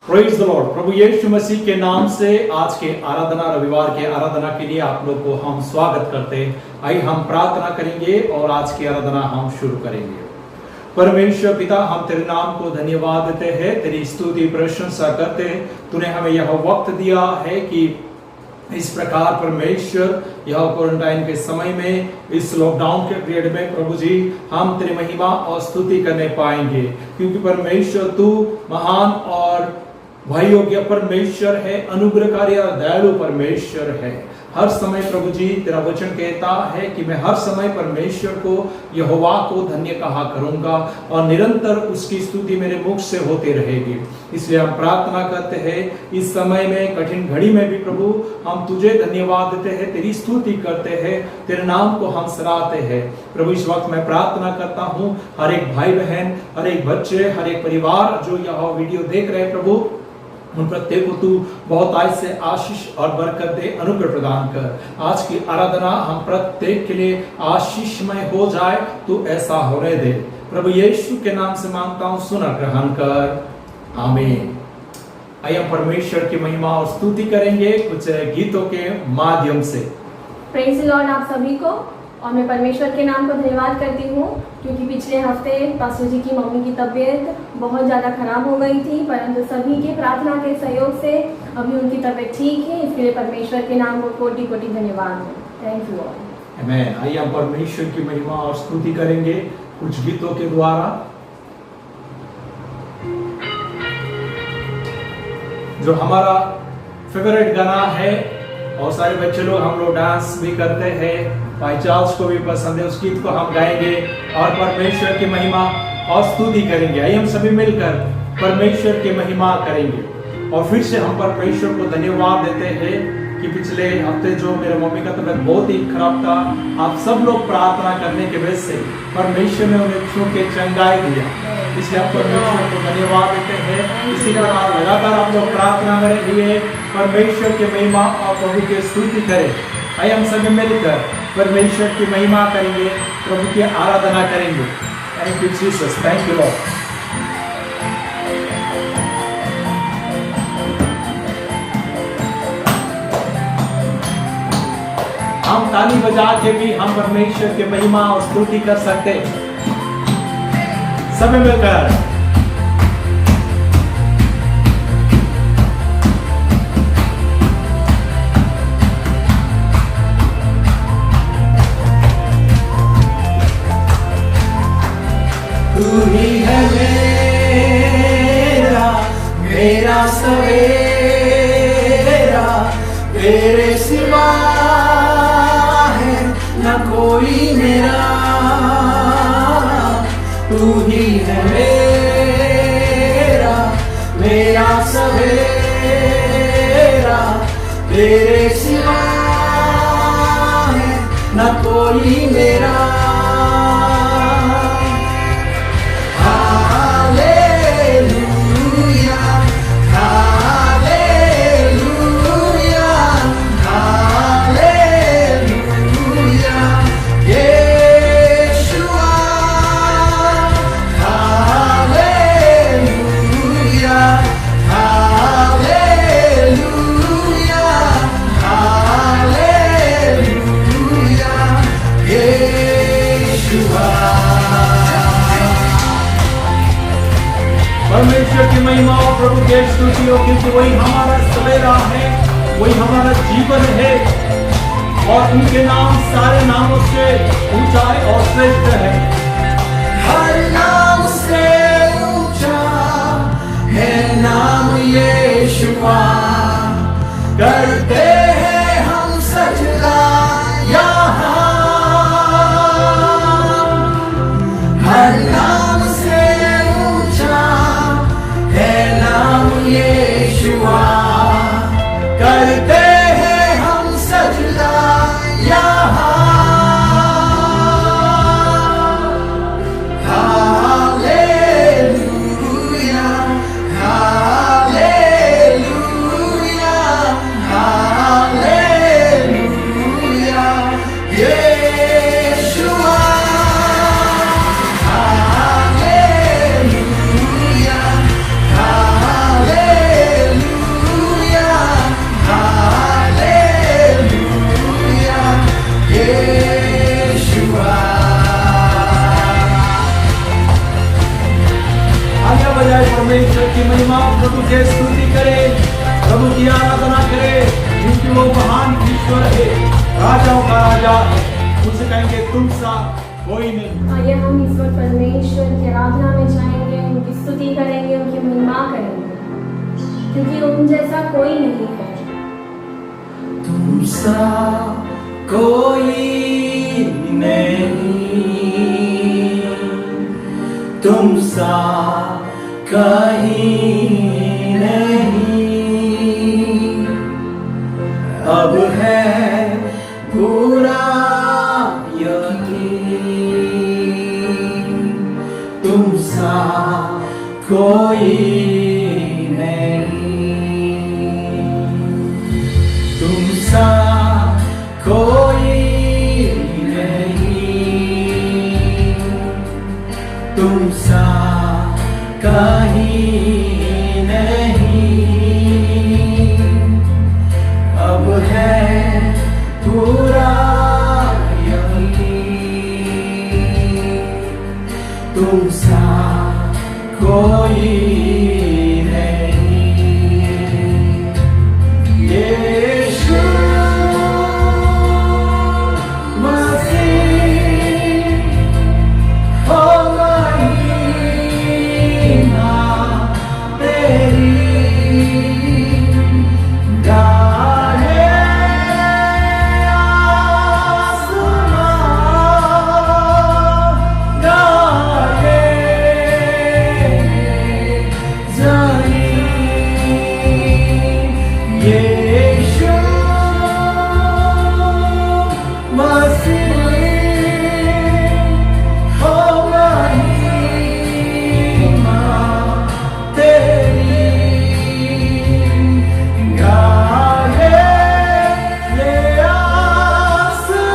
Praise the lord. प्रभु यीशु मसीह के नाम से आज के आराधना रविवार के आराधना के लिए आप लोग को हम स्वागत करते हैं। आइए हम प्रार्थना करेंगे और आज की आराधना हम शुरू करेंगे। परमेश्वर पिता, हम तेरे नाम को धन्यवाद देते हैं, तेरी स्तुति प्रशंसा करते हैं। तूने हमें यह वक्त दिया है कि इस प्रकार परमेश्वर यह क्वारंटाइन के समय में, इस लॉकडाउन के पीरियड में प्रभु जी हम तेरी महिमा और स्तुति करने पाएंगे, क्योंकि परमेश्वर तू महान और भाइयोग्य परमेश्वर है, अनुग्रहकारी और दयालु परमेश्वर है। हर समय प्रभु जी तेरा वचन कहता है कि मैं हर समय परमेश्वर को, यहोवा को धन्य कहा करूंगा और निरंतर उसकी स्तुति मेरे मुख से होती रहेगी। इसलिए हम प्रार्थना करते हैं इस समय में, कठिन घड़ी में भी प्रभु हम तुझे धन्यवाद देते हैं, तेरी स्तुति करते हैं, तेरे नाम को हम सराहते हैं। प्रभु इस वक्त मैं प्रार्थना करता हूँ हर एक भाई बहन, हर एक बच्चे, हर एक परिवार जो यह वीडियो देख रहे हैं प्रभु, उन प्रत्येक को तू बहुत आज से आशीष और बरकत दे, अनुग्रह प्रदान कर। आज की आराधना हम प्रत्येक के लिए आशीषमय हो जाए, तू ऐसा होने दे। प्रभु यीशु के नाम से मांगता हूँ, सुना ग्रहण कर, आमीन। आइए हम परमेश्वर की महिमा और स्तुति करेंगे कुछ गीतों के माध्यम से। प्रेज द लॉर्ड आप सभी को, और मैं परमेश्वर के नाम को धन्यवाद करती हूँ क्योंकि पिछले हफ्ते पास्टर जी की मम्मी की तबीयत बहुत ज़्यादा खराब हो गई थी, परंतु सभी के प्रार्थना के सहयोग से अभी उनकी तबीयत ठीक है। इसके लिए परमेश्वर के नाम को कोटि कोटि धन्यवाद है। Thank you all. आमीन। आइए हम परमेश्वर की महिमा और स्तुति करेंगे कुछ गीतों के द्वारा। जो हमारा फेवरेट गाना है और सारे बच्चे लोग, हम लोग डांस भी करते हैं, भाई चार्ल्स को भी पसंद है, उस गीत को हम गाएंगे और परमेश्वर की महिमा और स्तुति करेंगे। आइए हम सभी मिलकर परमेश्वर की महिमा करेंगे और फिर से हम परमेश्वर को धन्यवाद देते हैं कि पिछले हफ्ते जो मेरे मम्मी का तबीयत बहुत ही खराब था, आप सब लोग प्रार्थना करने के वजह से परमेश्वर ने उन्हें छू के चंगाई दिया। इसलिए हम परमेश्वर को धन्यवाद देते हैं। इसी प्रकार लगातार आप लोग प्रार्थना करेंगे, परमेश्वर की महिमा और प्रभु की स्तुति करें। आइए हम सभी मिलकर परमेश्वर की महिमा करेंगे, प्रभु की आराधना करेंगे। Thank you Jesus, thank you Lord. हम ताली बजा के भी हम परमेश्वर की महिमा और स्तुति कर सकते हैं, सभी मिलकर। तू ही है मेरा सवेरा, तेरे सिवा है न कोई मेरा। तू ही है मेरा सवेरा, तेरे सिवा है न कोई मेरा। परमेश्वर की महिमा और प्रभु की स्तुति हो, क्योंकि वही हमारा सवेरा है, वही हमारा जीवन है और उनके नाम सारे नामों से ऊंचा और श्रेष्ठ है। हर नाम से ऊंचा है नाम यीशुआ, करते हैं हम सजदा यहाँ। हर नाम से ऊंचा है नाम यीशुआ, करते हैं हम सजदा यहाँ। प्रभु की स्तुति करे, प्रभु की आराधना करे, क्योंकि वो महान ईश्वर है, राजाओं का राजा है। उनसे कहेंगे तुम सा कोई नहीं। आइए हम ईश्वर परमेश्वर की आराधना में जाएंगे, उनकी स्तुति करेंगे, उनकी महिमा करेंगे, क्योंकि उन जैसा कोई नहीं है। तुम सा कोई नहीं, तुम सा कहीं नहीं, अब है पूरा यकीन, तुम सा कोई नहीं, तुम सा कोई नहीं, तुम सा कहीं नहीं, अब है पूरा यकीन, तुम सा कोई नहीं। यीशु मसीह हो महिमा तेरी, गाए आसमां, गाए ज़मीन, यीशु मसीह हो महिमा तेरी, गाए ये आसमां,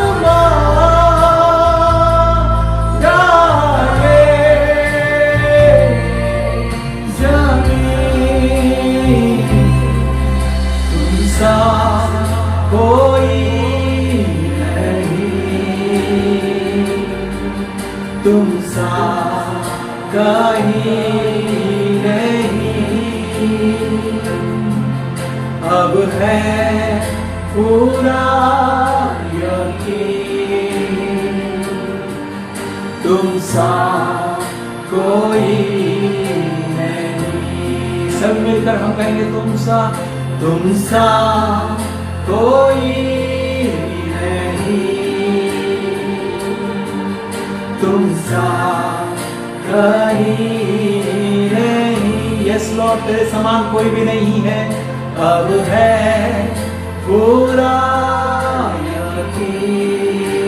गाए ज़मीन, तुम सा कोई नहीं, तुम सा कहीं नहीं, अब है पूरा यकीन, तुम सा कोई नहीं। सब मिलकर हम कहेंगे तुम सा कोई नहीं, तुम सा कहीं नहीं। यस लॉर्ड, तेरे समान कोई भी नहीं है, अब है पूरा यकीन,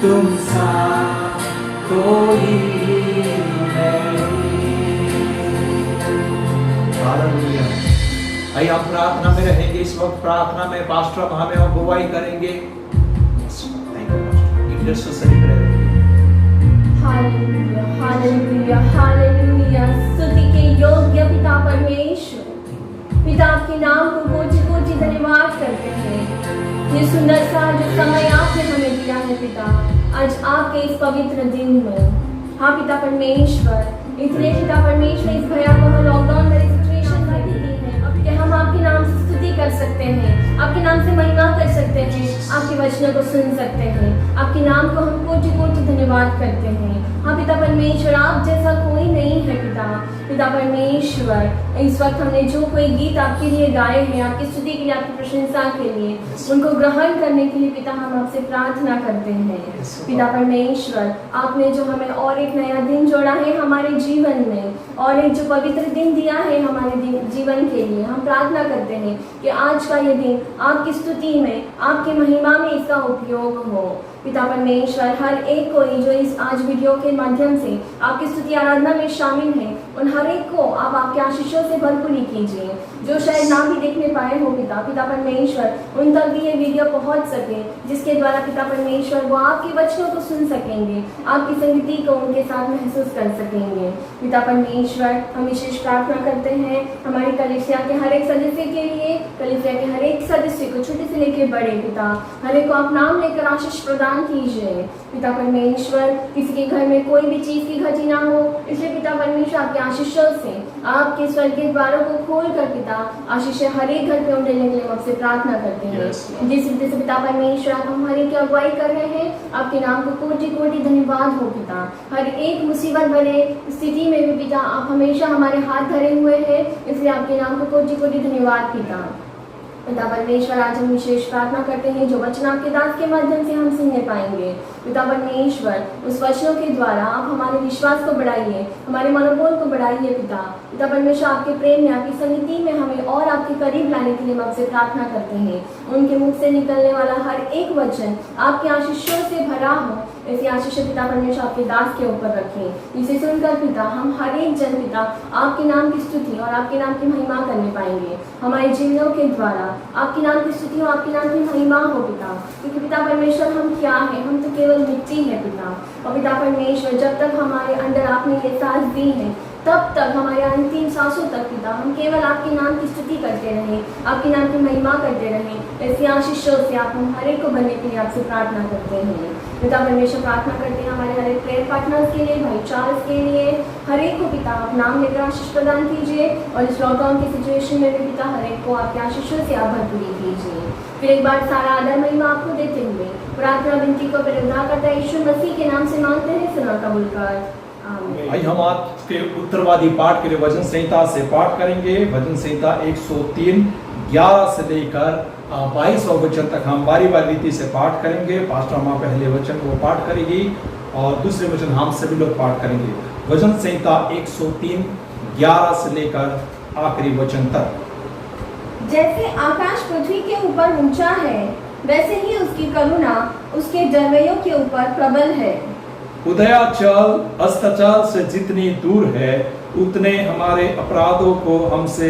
तुम सा कोई नहीं। हालेलुया। आइए आप प्रार्थना में रहेंगे। इस वक्त प्रार्थना में पास्टर हमें अगुवाई करेंगे। Hallelujah, hallelujah, hallelujah. स्तुति के योग्य पिता परमेश्वर, पिता आपके नाम को कोटि कोटि धन्यवाद करते हैं। ये सुंदर सा जो समय आपने हमें दिया है पिता, आज आपके इस पवित्र दिन में, हाँ पिता परमेश्वर, इसलिए पिता परमेश्वर इस भयावह लॉकडाउन में सिचुएशन में दी है कि हम आपके नाम से स्तुति कर सकते हैं, आपके नाम से महिमा कर सकते हैं, आपके वचनों को सुन सकते हैं, आपके नाम को हम कोटि कोटि धन्यवाद करते हैं। हाँ पिता परमेश्वर, आप जैसा कोई नहीं है पिता। पिता परमेश्वर, इस वक्त हमने जो कोई गीत आपके लिए गाए हैं, आपकी स्तुति के लिए, आपकी प्रशंसा के लिए, उनको ग्रहण करने के लिए पिता हम आपसे प्रार्थना करते हैं। पिता परमेश्वर, आपने जो हमें और एक नया दिन जोड़ा है हमारे जीवन में, और एक जो पवित्र दिन दिया है हमारे जीवन के लिए, हम प्रार्थना करते हैं कि आज का ये दिन आपकी स्तुति में, आपकी महिमा में इसका उपयोग हो। पिता परमेश्वर, हर एक कोई जो इस आज वीडियो के माध्यम से आपकी स्तुति आराधना में शामिल है, उन हर एक को आप आपके आशीषों से भरपूरी कीजिए। जो शायद ना भी देखने पाए हो पिता परमेश्वर, उन तक भी ये वीडियो पहुंच सके, जिसके द्वारा पिता परमेश्वर वो आपके वचनों को सुन सकेंगे, आपकी संगति को उनके साथ महसूस कर सकेंगे। पिता परमेश्वर, हम विशेष प्रार्थना करते हैं हमारी कलीसिया के हर एक सदस्य के लिए, कलीसिया के हर एक सदस्य को छोटे से लेकर बड़े पिता, हर एक को आप नाम लेकर आशीष प्रदान प्रदान कीजिए। पिता परमेश्वर, किसी के घर में कोई भी चीज़ की घटी ना हो, इसलिए पिता परमेश्वर आपके आशीषों से आपके स्वर्गीय द्वारों को खोल कर पिता आशीष हर एक घर पे उमड़ने के लिए हम आपसे प्रार्थना करते हैं। Yes, जिस रीति से पिता परमेश्वर आप हमारी की अगुवाई कर रहे हैं, आपके नाम को कोटि कोटि धन्यवाद हो पिता। हर एक मुसीबत भरे स्थिति में भी पिता आप हमेशा हमारे हाथ धरे हुए हैं, इसलिए आपके नाम को कोटि कोटि धन्यवाद पिता। पिता परमेश्वर, आज हम विशेष प्रार्थना करते हैं जो वचन आपके दास के माध्यम से हम सुनने पाएंगे। पिता परमेश्वर, उस वचनों के द्वारा आप हमारे विश्वास को बढ़ाइए, हमारे मनोबल को बढ़ाइए पिता। पिता परमेश्वर, आपके प्रेम में, आपकी सन्निधि में हमें और आपके करीब लाने के लिए हम आपसे प्रार्थना करते हैं। उनके मुख से निकलने वाला हर एक वचन आपके आशीषों से भरा हो, ऐसी आशीष पिता परमेश्वर आपके दास के ऊपर रखें, जिसे सुनकर पिता हम हर एक जन पिता आपके नाम की स्तुति और आपके नाम की महिमा करने पाएंगे। हमारे जीवनों के द्वारा आपके नाम की स्तुति और आपके नाम की महिमा हो पिता, क्योंकि पिता परमेश्वर हम क्या है, हम तो केवल मिट्टी है पिता। और पिता परमेश्वर, जब तक हमारे अंदर आपने ये सांस दी है, तब तक हमारे अंतिम सांसों तक पिता हम केवल आपके नाम की स्तुति करते रहें, आपके नाम की महिमा करते रहें। ऐसी आशीषों से आप हम हर एक को भरने के लिए आपसे प्रार्थना करते हैं। पिता परमेश्वर, प्रार्थना करते हैं हमारे हर एक प्रेयर पार्टनर्स के लिए, भाई चार्ल्स के लिए, हर एक को पिता आप नाम लेकर आशीष प्रदान कीजिए। और इस लॉकडाउन की सिचुएशन में भी पिता हर एक को आपके आशीषों से आप भरपूरी कीजिए। फिर एक बार सारा आदर महिमा आपको देते हुए प्रार्थना विनती को उद्धारकर्ता यीशु मसीह के नाम से मांगते हैं, सुना कबूल कर, आमीन। भाई हम आज के उत्तरवादी पाठ के लिए वचन संहिता से पाठ करेंगे। वचन संहिता 103 11 से लेकर 22वां वचन तक हम बारी बारी रीति से पाठ करेंगे। पास्टर माँ पहले वचन को पाठ करेगी और दूसरे वचन हम सभी लोग पाठ करेंगे। वचन संहिता 103 11 से लेकर आखिरी वचन तक। जैसे आकाश पृथ्वी के ऊपर ऊंचा है, वैसे ही उसकी करुणा उसके जलवयों के ऊपर प्रबल है। उदयाचल अस्ताचल से जितनी दूर है, उतने हमारे अपराधों को हमसे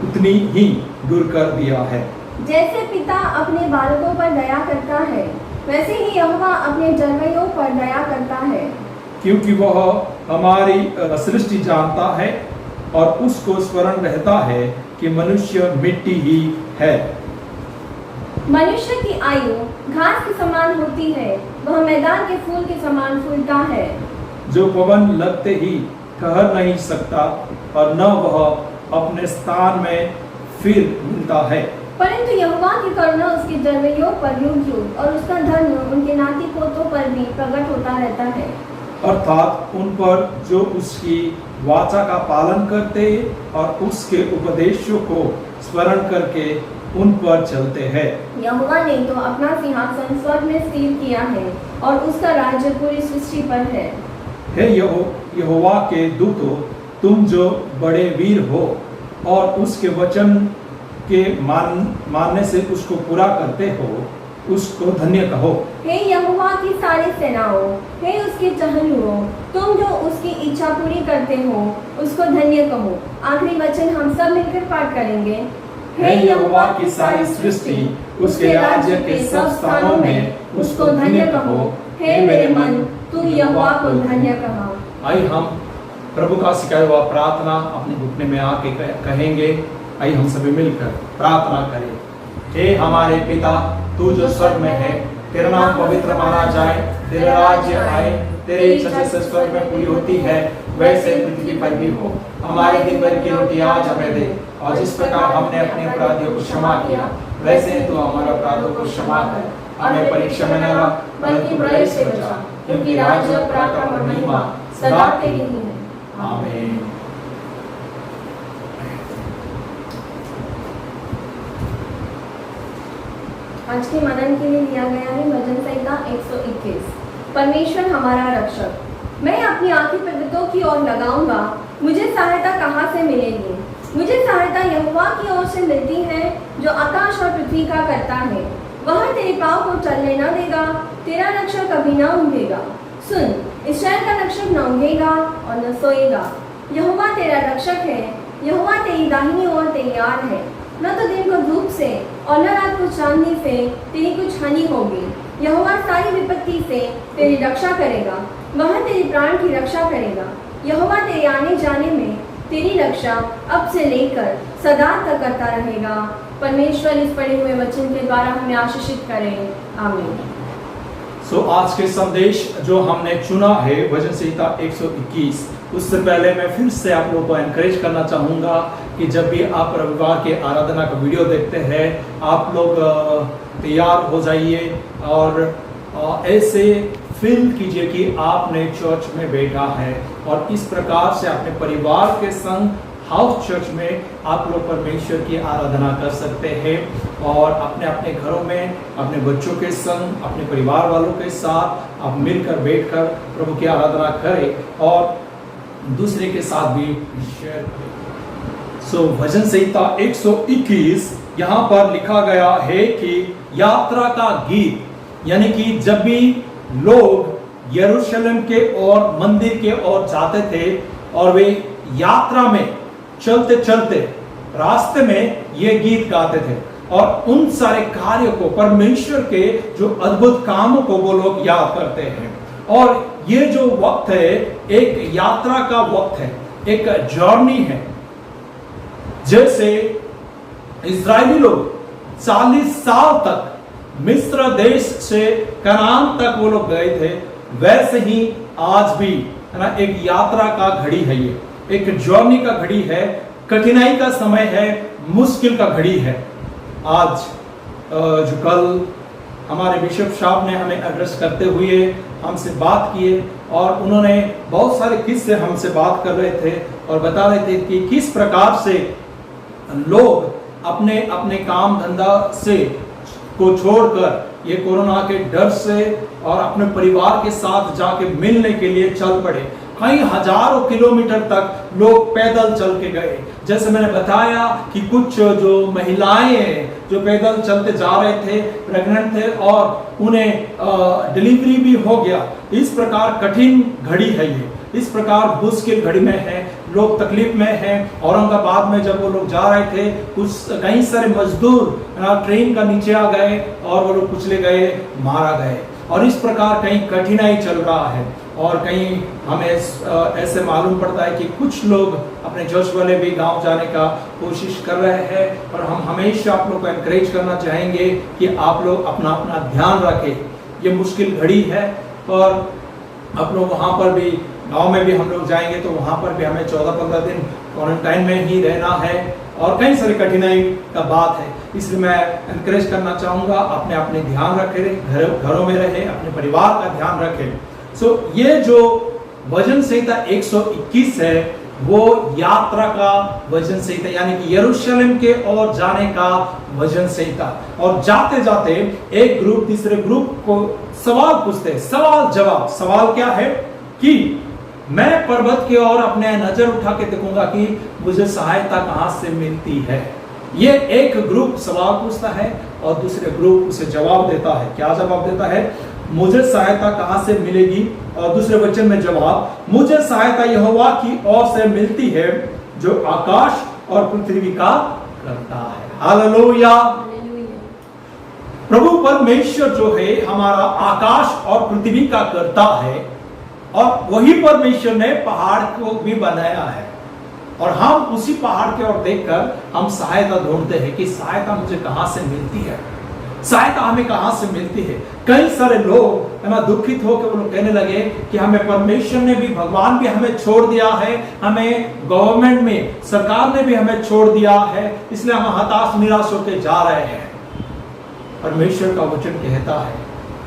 उतनी ही दूर कर दिया है। जैसे पिता अपने बालकों पर दया करता है, वैसे ही यहोवा अपने जलवयों पर दया करता है। क्योंकि वह हमारी सृष्टि जानता है और उसको स्मरण रहता है कि मनुष्य मिट्टी ही है। मनुष्य की आयु घास के समान होती है, वह मैदान के फूल के समान फूलता है। जो पवन लगते ही ठहर नहीं सकता और न वह अपने स्थान में फिर मिलता है। परंतु यहोवा की करुणा उसके जलवयों पर युग युग और उसका धर्म उनके नाती पोतों पर भी प्रकट होता रहता है। अर्थात उन पर जो उसकी वाचा का पालन करते और उसके उपदेशों को स्मरण करके उन पर चलते हैं। यहोवा ने तो अपना सिंहासन स्वर्ग में स्थिर किया है और उसका राज्य पूरी सृष्टि पर है। हे यहोवा के दूतों, तुम जो बड़े वीर हो और उसके वचन के मानने से उसको पूरा करते हो, उसको धन्य कहो। हे यहोवा की सारी सेनाओं, हे उसके टहलुओं, तुम जो उसकी इच्छा पूरी करते हो, उसको धन्य कहो। आखिरी वचन हम सब मिलकर पाठ करेंगे। हे यहोवा की सारी सृष्टि, उसके राज्य के सब स्थानों में उसको धन्य कहो। हे मेरे मन, तू यहोवा को धन्य कहा। आइए हम प्रभु का सिखाया हुआ प्रार्थना अपने घुटने में आके कहेंगे। आइए हम सभी मिलकर प्रार्थना करें। हे हमारे पिता, तू जो स्वर्ग में है, तेरा नाम पवित्र माना जाए, तेरा राज्य आए, तेरी इच्छा जैसे स्वर्ग में पूरी होती है वैसे पृथ्वी पर भी हो। हमारे दिन भर की रोटी आज हमें दे, और जिस प्रकार हमने अपने अपराधियों को क्षमा किया, वैसे तू हमारे अपराधों को क्षमा कर। हमें परीक्षा में न ला, बल्कि बुराई से बचा, क्योंकि राज्य, पराक्रम और महिमा सदा तेरी ही है। आमीन। आज के मनन के लिए लिया गया है भजन संहिता 121। परमेश्वर हमारा रक्षक। मैं अपनी आंखें पर्वतों की ओर लगाऊंगा, मुझे सहायता कहाँ से मिलेगी? मुझे सहायता यहोवा की ओर से मिलती है, जो आकाश और पृथ्वी का करता है। वह तेरे पाँव को चलने न देगा, तेरा रक्षक कभी न ऊँघेगा। सुन, इस्राएल का रक्षक न ऊँघेगा और न सोएगा। यहोवा तेरा रक्षक है, यहोवा तेरी दाहिनी ओर तैयार है। न तो दिन को धूप से और न रात को चांदनी से तेरी कुछ हानि होगी। यहोवा सारी विपत्ति से तेरी रक्षा करेगा, वह तेरी प्राण की रक्षा करेगा। यहोवा तेरे आने जाने में तेरी रक्षा अब से लेकर सदा तक करता रहेगा। परमेश्वर इस पढ़े हुए वचन के द्वारा हमें आशीषित करें। आमीन। आज के संदेश जो हमने चुना है भजन संहिता 121, उससे पहले मैं फिर से आप लोगों को एनकरेज करना चाहूँगा कि जब भी आप रविवार के आराधना का वीडियो देखते हैं, आप लोग तैयार हो जाइए और ऐसे फील कीजिए कि आपने चर्च में बैठा है और इस प्रकार से अपने परिवार के संग हाउस चर्च में आप लोग परमेश्वर की आराधना कर सकते हैं और अपने अपने घरों में अपने बच्चों के संग अपने परिवार वालों के साथ आप मिलकर बैठकर प्रभु की आराधना करें और दूसरे के साथ भी शेयर करें। भजन संहिता 121 यहाँ पर लिखा गया है कि यात्रा का गीत, यानी कि जब भी लोग यरूशलेम के ओर मंदिर के ओर जाते थे और वे यात्रा में चलते चलते रास्ते में ये गीत गाते थे और उन सारे कार्यों को, परमेश्वर के जो अद्भुत कामों को वो लोग याद करते हैं। और ये जो वक्त है एक यात्रा का वक्त है, एक जर्नी है। जैसे इजरायली लोग 40 साल तक मिस्र देश से कनान तक वो लोग गए थे, वैसे ही आज भी है ना एक यात्रा का घड़ी है, ये एक जर्नी का घड़ी है, कठिनाई का समय है, मुश्किल का घड़ी है। आज जो कल हमारे बिशप साहब ने हमें एड्रेस करते हुए हमसे बात किए और उन्होंने बहुत सारे किस्से हमसे बात कर रहे थे और बता रहे थे कि किस प्रकार से लोग अपने अपने काम धंधा से को छोड़कर ये कोरोना के डर से और अपने परिवार के साथ जाके मिलने के लिए चल पड़े। कई हजारों किलोमीटर तक लोग पैदल चल के गए। जैसे मैंने बताया कि कुछ जो महिलाएं जो पैदल चलते जा रहे थे, प्रेग्नेंट थे और उन्हें डिलीवरी भी हो गया। इस प्रकार कठिन घड़ी है ये, इस प्रकार मुश्किल घड़ी में है, लोग तकलीफ में हैं। औरंगाबाद में जब वो लोग जा रहे थे, कुछ कई सारे मजदूर ट्रेन का नीचे आ गए और वो लोग कुचले गए, मारा गए। और इस प्रकार कहीं कठिनाई चल रहा है और कहीं हमें ऐसे मालूम पड़ता है कि कुछ लोग अपने चर्च वाले भी गांव जाने का कोशिश कर रहे हैं। और हम हमेशा आप लोग को एनकरेज करना चाहेंगे कि आप लोग अपना अपना ध्यान रखें। ये मुश्किल घड़ी है और आप लोग वहाँ पर भी, गांव में भी हम लोग जाएंगे तो वहाँ पर भी हमें 14-15 दिन क्वारंटाइन में ही रहना है और कई सारी कठिनाई का बात है। इसलिए मैं एनकरेज करना चाहूँगा अपने अपने ध्यान रखें, घरों में रहे, अपने परिवार का ध्यान रखें। ये जो भजन संहिता 121 है वो यात्रा का भजन संहिता, यानी कि यरूशलेम के ओर जाने का भजन संहिता। और जाते जाते एक ग्रुप तीसरे ग्रुप को सवाल पूछते, सवाल जवाब। सवाल क्या है कि मैं पर्वत की ओर अपने नजर उठा के देखूंगा कि मुझे सहायता कहां से मिलती है। ये एक ग्रुप सवाल पूछता है और दूसरे ग्रुप उसे जवाब देता है। क्या जवाब देता है? मुझे सहायता कहां से मिलेगी? और दूसरे वचन में जवाब, मुझे सहायता यहोवा की ओर से मिलती है जो आकाश और पृथ्वी का करता है। हालेलुया। प्रभु परमेश्वर जो है हमारा आकाश और पृथ्वी का करता है और वही परमेश्वर ने पहाड़ को भी बनाया है और हम उसी पहाड़ के ओर देखकर हम सहायता ढूंढते हैं कि सहायता मुझे कहां से मिलती है, सहायता हमें कहां से मिलती है। कई सारे लोग है ना दुखित होकर वो लोग कहने लगे कि हमें परमेश्वर ने भी, भगवान भी हमें छोड़ दिया है, हमें गवर्नमेंट में सरकार ने भी हमें छोड़ दिया है, इसलिए हम हताश निराश होकर जा रहे हैं। परमेश्वर का वचन कहता है,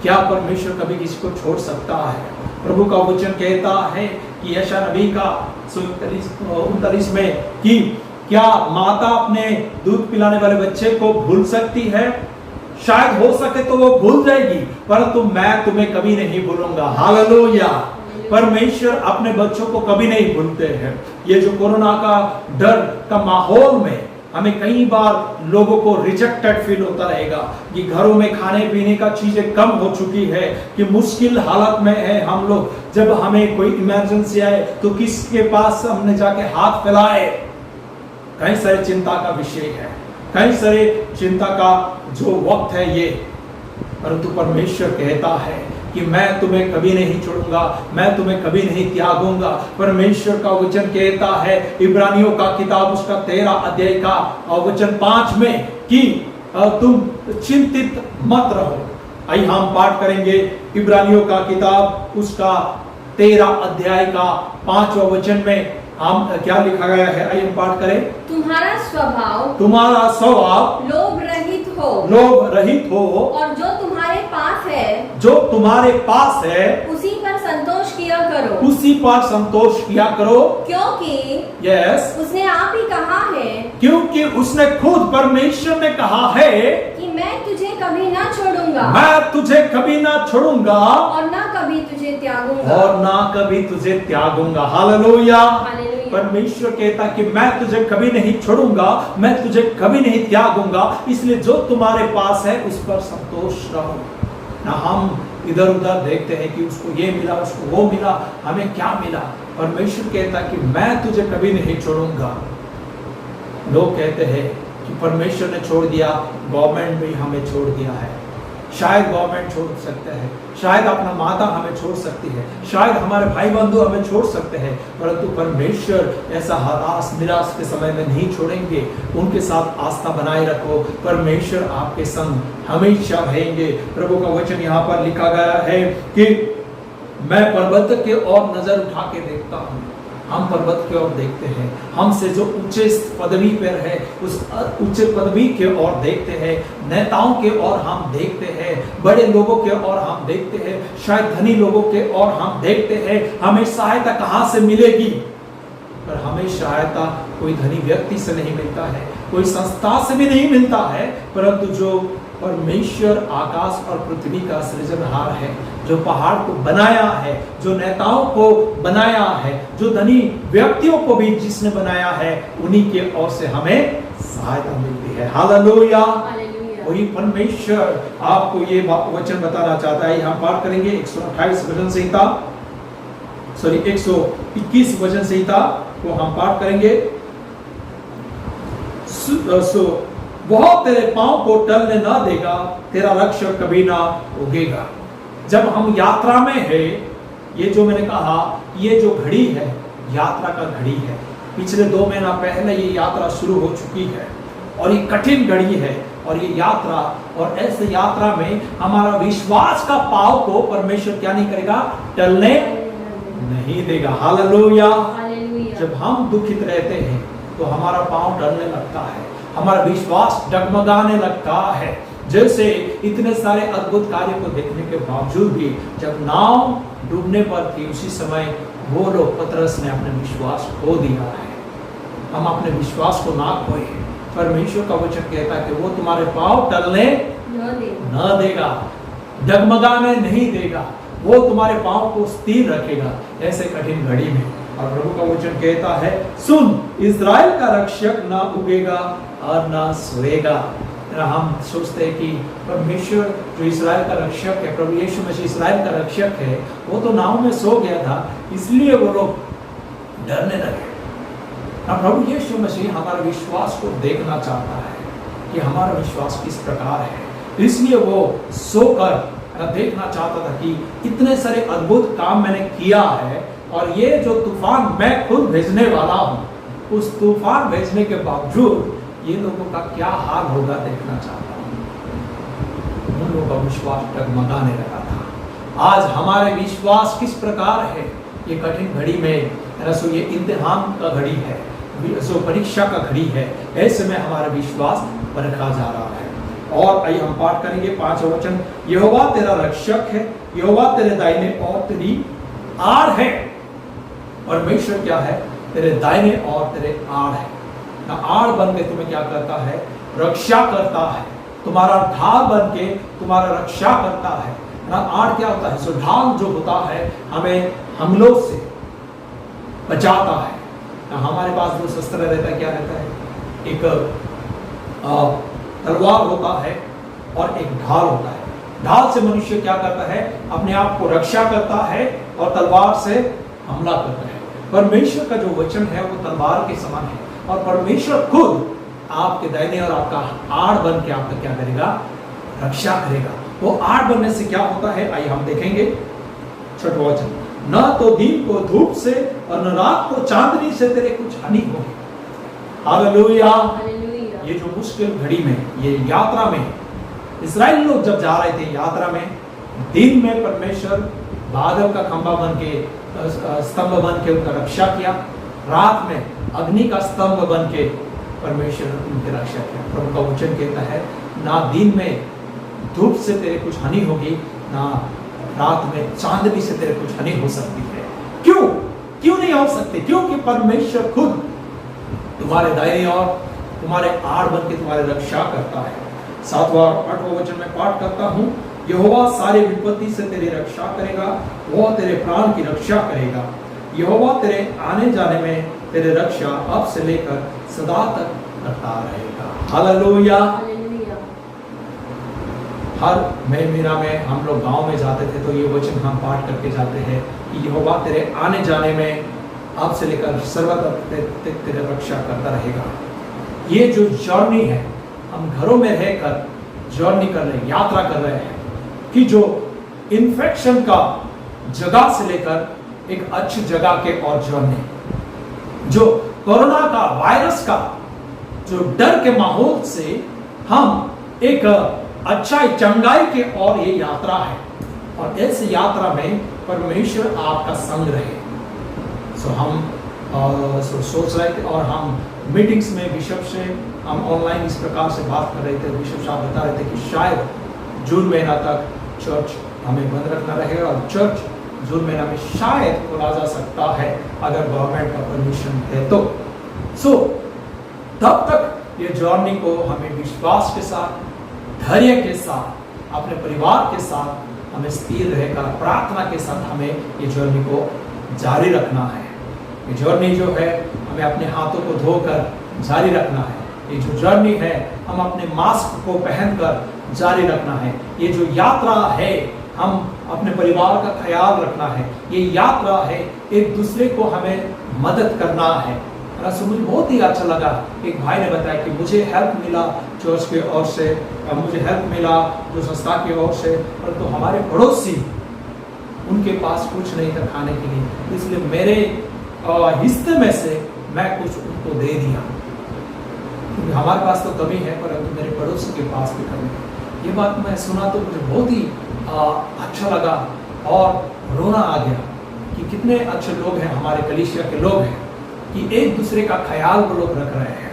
क्या परमेश्वर कभी किसी को छोड़ सकता है? प्रभु का वचन कहता है कि यशायाह नबी का 39 में कि क्या माता अपने दूध पिलाने वाले बच्चे को भूल सकती है? शायद हो सके तो वो भूल जाएगी, परंतु मैं तुम्हें कभी नहीं भूलूंगा। हालेलुया। परमेश्वर अपने बच्चों को कभी नहीं भूलते हैं। ये जो कोरोना का डर का माहौल में हमें कई बार लोगों को रिजेक्टेड फील होता रहेगा कि घरों में खाने पीने का चीजें कम हो चुकी है, कि मुश्किल हालत में है हम लोग। जब हमें कोई इमरजेंसी आए तो किसके पास हमने जाके हाथ फैलाए? कई सारे चिंता का विषय है, कई सारे चिंता का जो वक्त है ये। परंतु परमेश्वर कहता है कि मैं तुम्हें कभी नहीं छोड़ूंगा, मैं तुम्हें कभी नहीं त्यागूंगा। परमेश्वर का वचन कहता है इब्रानियों का किताब उसका 13 अध्याय का और वचन 5 में कि तुम चिंतित मत रहो। आइए हम पाठ करेंगे इब्रानियों का किताब उसका 13 अध्याय का 5वां वचन में हम क्या लिखा गया है, आइए हम पाठ करें। तुम्हारा स्वभाव लोभ रहित हो और जो तुम्हारे पास है उसी पर संतोष किया करो क्योंकि उसने आप ही कहा है, क्योंकि उसने खुद परमेश्वर ने कहा है कि मैं तुझे कभी ना छोड़ूंगा और ना कभी तुझे त्यागूंगा। हालेलुया। परमेश्वर कहता कि मैं तुझे कभी नहीं छोड़ूंगा, मैं तुझे कभी नहीं त्यागूंगा, इसलिए जो तुम्हारे पास है उस पर संतोष रहो। ना हम इधर उधर देखते हैं कि उसको ये मिला, उसको वो मिला, हमें क्या मिला। परमेश्वर कहता कि मैं तुझे कभी नहीं छोड़ूंगा। लोग कहते हैं कि परमेश्वर ने छोड़ दिया, गवर्नमेंट भी हमें छोड़ दिया है। शायद गवर्नमेंट छोड़ सकते हैं, शायद अपना माता हमें छोड़ सकती है, शायद हमारे भाई बंधु हमें छोड़ सकते हैं, परंतु परमेश्वर ऐसा हताश निराश के समय में नहीं छोड़ेंगे। उनके साथ आस्था बनाए रखो, परमेश्वर आपके संग हमेशा रहेंगे। प्रभु का वचन यहाँ पर लिखा गया है कि मैं पर्वत के ओर नजर उठा के देखता हूँ। हम पर्वत की ओर देखते हैं, हमसे जो ऊंचे पदवी पर है उस ऊंचे पदवी के ओर देखते हैं, नेताओं के ओर हम देखते हैं, बड़े लोगों के ओर हम देखते हैं, शायद धनी लोगों के ओर हम देखते हैं। हमें सहायता कहाँ से मिलेगी? पर हमें सहायता कोई धनी व्यक्ति से नहीं मिलता है, कोई संस्था से भी नहीं मिलता है, परंतु जो परमेश्वर आकाश और पृथ्वी का सृजनहार है, जो पहाड़ को बनाया है, जो नेताओं को बनाया है, जो धनी व्यक्तियों को भी जिसने बनाया है, उन्हीं के ओर से हमें सहायता मिलती है। हालेलुया। वही परमेश्वर आपको ये वचन बताना चाहता है। हम पाठ करेंगे 128 वचन संहिता, 121 वचन संहिता को हम पाठ करेंगे। वह तेरे पांव को टलने ना देगा, तेरा रक्षक कभी ना उगेगा। जब हम यात्रा में है, ये जो मैंने कहा, ये जो घड़ी है यात्रा का घड़ी है। पिछले 2 महीना पहले ये यात्रा शुरू हो चुकी है और ये कठिन घड़ी है और ये यात्रा, और ऐसे यात्रा में हमारा विश्वास का पांव को परमेश्वर क्या नहीं करेगा? टलने नहीं देगा। हालेलुया। जब हम दुखित रहते हैं तो हमारा पांव टलने लगता है, हमारा विश्वास डगमगाने लगता है। जैसे इतने सारे अद्भुत कार्य को देखने के बावजूद भी जब नाव डूबने पर थी, उसी समय वो लोग, पतरस ने अपने विश्वास खो दिया है। हम अपने विश्वास को ना खोए। परमेश्वर का वचन कहता है कि वो तुम्हारे पांव टलने न देगा, डगमगाने नहीं देगा, वो तुम्हारे पांव को स्थिर रखेगा ऐसे कठिन घड़ी में। और प्रभु का वचन कहता है, सुन, इस्राएल का रक्षक ना उगेगा और ना सोएगा। हम सोचते हैं कि परमेश्वर जो इस्राएल का रक्षक है, प्रभु यीशु मसीह इस्राएल का रक्षक है, वो तो नाव में सो गया था, इसलिए वो लोग डरने लगे। प्रभु यीशु मसीह हमारे विश्वास को देखना चाहता है कि हमारा विश्वास किस प्रकार है, इसलिए वो सोकर देखना चाहता था कि इतने सारे अद्भुत काम मैंने किया है और ये जो तूफान मैं खुद भेजने वाला हूँ, उस तूफान भेजने के बावजूद ये लोगों का क्या हाल होगा देखना चाहता हूँ। उन लोगों का विश्वास डगमगाने लगा था। आज हमारे विश्वास किस प्रकार है? ये कठिन घड़ी में, ये इम्तिहान का घड़ी है, परीक्षा का घड़ी है, ऐसे में हमारा विश्वास परखा जा रहा है। और आइए हम पाठ करेंगे 5वां वचन, यहोवा तेरा रक्षक है, यहोवा तेरे दाहिने और तेरी आड़ है। परमेश्वर क्या है? तेरे दाहिने और तेरे आड़ है। ना आड़ बन के तुम्हें क्या करता है? रक्षा करता है। तुम्हारा ढाल बन के तुम्हारा रक्षा करता है ना। आड़ क्या होता है? सो ढाल जो होता है हमें हमलों से बचाता है ना। हमारे पास जो शस्त्र रहता है, क्या रहता है? एक तलवार होता है और एक ढाल होता है। ढाल से मनुष्य क्या करता है? अपने आप को रक्षा करता है और तलवार से हमला करता है। परमेश्वर का जो वचन है वो तलवार के समान है और परमेश्वर खुद आपके दाहिने और आपका आड़ बन के आपका क्या करेगा? रक्षा करेगा। वो आड़ बनने से क्या होता है? आइए हम देखेंगे 6वां वचन, न तो दिन को धूप से और न रात को चांदनी से तेरे कुछ हानि होगी। हालेलुया। ये जो मुश्किल घड़ी में, ये यात्रा में इस्राएल लोग जब जा रहे थे यात्रा में, दिन में परमेश्वर बादल का खंभा बन के, स्तंभ बन के उनका रक्षा किया, रात में अग्नि का स्तंभ बन के परमेश्वर उनकी रक्षा किया। प्रभु का वचन कहता है, ना दिन में धूप से तेरे कुछ हानि होगी, ना रात में चांदनी से तेरे कुछ हानि हो सकती है। क्यों नहीं हो सकती? क्योंकि परमेश्वर खुद तुम्हारे दाहिने और तुम्हारे आड़ बन के तुम्हारी रक्षा करता है। 7वां 8वां वचन में पाठ करता हूं, यहोवा सारी विपत्ति से तेरी रक्षा करेगा, वह तेरे प्राण की रक्षा करेगा। यहोवा तेरे आने जाने में तेरे रक्षा अब से लेकर सदा तक करता रहेगा। हालेलुया। हर महीना में हम लोग गांव में जाते थे तो ये वचन हम पाठ करके जाते हैं कि यहोवा तेरे आने जाने में अब से लेकर सर्वदा तक तेरे रक्षा करता रहेगा। ये जो जर्नी है, हम घरों में रहकर जर्नी कर रहे हैं, यात्रा कर रहे हैं, कि जो इन्फेक्शन का जगह से लेकर एक अच्छी जगह के और जर्नी, जो कोरोना का वायरस का जो डर के माहौल से हम एक अच्छाई चंगाई के और ये यात्रा है, और इस यात्रा में परमेश्वर आपका संग रहे। हम सोच रहे थे, और हम मीटिंग्स में बिशप से हम ऑनलाइन इस प्रकार से बात कर रहे थे। बिशप साहब बता रहे थे कि शायद जून महीना तक चर्च हमें बंद रखना रहेगा, और चर्च जून महीना में शायद खोला जा सकता है अगर गवर्नमेंट का परमिशन है तो। तब तक ये जर्नी को हमें विश्वास के साथ, धैर्य के साथ, अपने परिवार के साथ हमें स्थिर रहकर प्रार्थना के साथ हमें ये जर्नी को जारी रखना है। ये जर्नी जो है हमें अपने हाथों को धोकर जारी रखना है। ये जो जर्नी है हम अपने मास्क को पहनकर जारी रखना है। ये जो यात्रा है हम अपने परिवार का ख्याल रखना है। ये यात्रा है एक दूसरे को हमें मदद करना है। मुझे बहुत ही अच्छा लगा, एक भाई ने बताया कि मुझे हेल्प मिला चर्च के ओर से, मुझे हेल्प मिला जो संस्था की ओर से, परंतु हमारे पड़ोसी उनके पास कुछ नहीं था खाने के लिए, इसलिए मेरे हिस्से में से मैं कुछ उनको दे दिया, क्योंकि हमारे पास तो कमी है परंतु मेरे पड़ोसी के पास भी कमी है। ये बात मैं सुना तो मुझे बहुत ही अच्छा लगा और रोना आ गया कि कितने अच्छे लोग हैं, हमारे कलीसिया के लोग हैं, कि एक दूसरे का ख्याल वो लोग रख रहे हैं।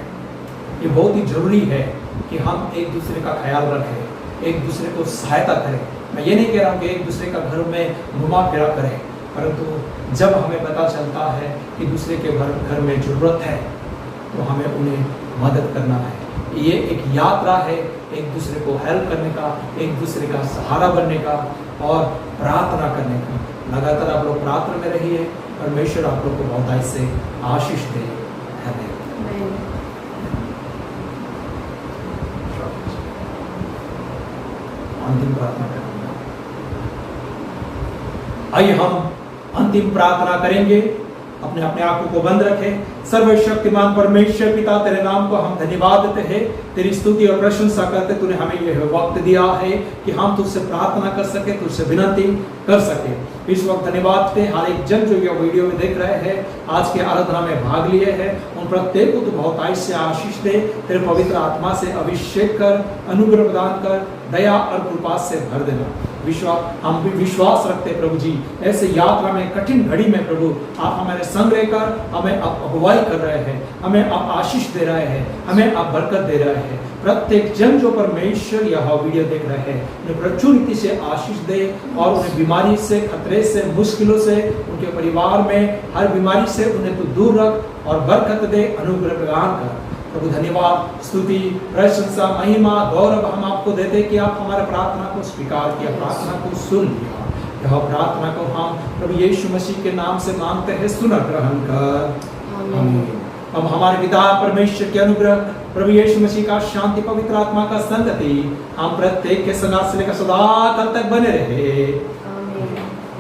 ये बहुत ही जरूरी है कि हम एक दूसरे का ख्याल रखें, एक दूसरे को सहायता करें। मैं ये नहीं कह रहा हूँ कि एक दूसरे का घर में घुमा फिरा करें, परंतु जब हमें पता चलता है कि दूसरे के घर में जरूरत है तो हमें उन्हें मदद करना है। ये एक यात्रा है एक दूसरे को हेल्प करने का, एक दूसरे का सहारा बनने का और प्रार्थना करने का। लगातार आप लोग प्रार्थना में रहिए, परमेश्वर आप लोग को बहुतायत से आशीष दे। अंतिम प्रार्थना करेंगे। आइए हम अंतिम प्रार्थना करेंगे। अपने अपने आंखों को बंद रखें। सर्वशक्तिमान परमेश्वर पिता, तेरे नाम को हम धन्यवाद देते हैं, तेरी स्तुति और प्रशंसा करते। तूने हमें यह वक्त दिया है कि हम तुझसे प्रार्थना कर सके, तुझसे विनती कर सके। इस वक्त धन्यवाद देते हैं हर एक जन जो यह वीडियो में देख रहे हैं, आज के आराधना में भाग लिए हैं, उन प्रत्येक को तू बहुतायत से आशीष दे। तेरे पवित्र आत्मा से अभिषेक कर, अनुग्रह प्रदान कर, दया और कृपा से भर देना। हम भी विश्वास रखते प्रभु जी, ऐसे यात्रा में कठिन घड़ी में प्रभु आप हमारे संग रहकर हमें आप अगुवाई कर रहे हैं, हमें आप आशीष दे रहे हैं, हमें आप बरकत दे रहे हैं। प्रत्येक जन जो परमेश्वर यह वीडियो देख रहे हैं उन्हें प्रचुर रीति से आशीष दे और उन्हें बीमारी से, खतरे से, मुश्किलों से, उनके परिवार में हर बीमारी से उन्हें तो दूर रख और बरकत दे, अनुग्रह प्रदान कर। प्रभु धन्यवाद, स्तुति, प्रशंसा, महिमा, गौरव हम आपको देते कि आप हमारे प्रार्थना को स्वीकार किया, प्रार्थना को सुन लिया। यह प्रार्थना को हम प्रभु यीशु मसीह के नाम से मांगते हैं, सुना ग्रहण कर। आमीन। अब हमारे पिता परमेश्वर के अनुग्रह, प्रभु यीशु मसीह का शांति, पवित्र आत्मा का संगति हम प्रत्येक के संग से लेकर सदा काल तक बने रहे।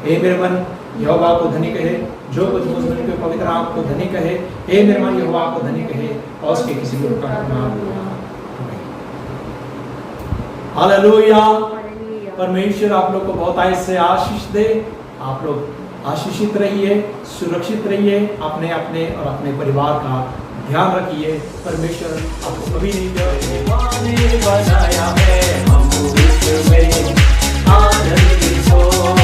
हे मेरे मन यहोवा को धनी कहे, जो कुछ मुझ में के पवित्र आत्मा को धनी कहे। हे मेरे मन यहोवा को धनी कहे और उसके किसी को का नाम। हालेलुया। परमेश्वर आप लोग को बहुतायत से आशीष दे। आप लोग आशीषित रहिए, सुरक्षित रहिए, अपने अपने और अपने परिवार का ध्यान रखिए। परमेश्वर आपको कभी नहीं बनाया है। में आनंदित हो।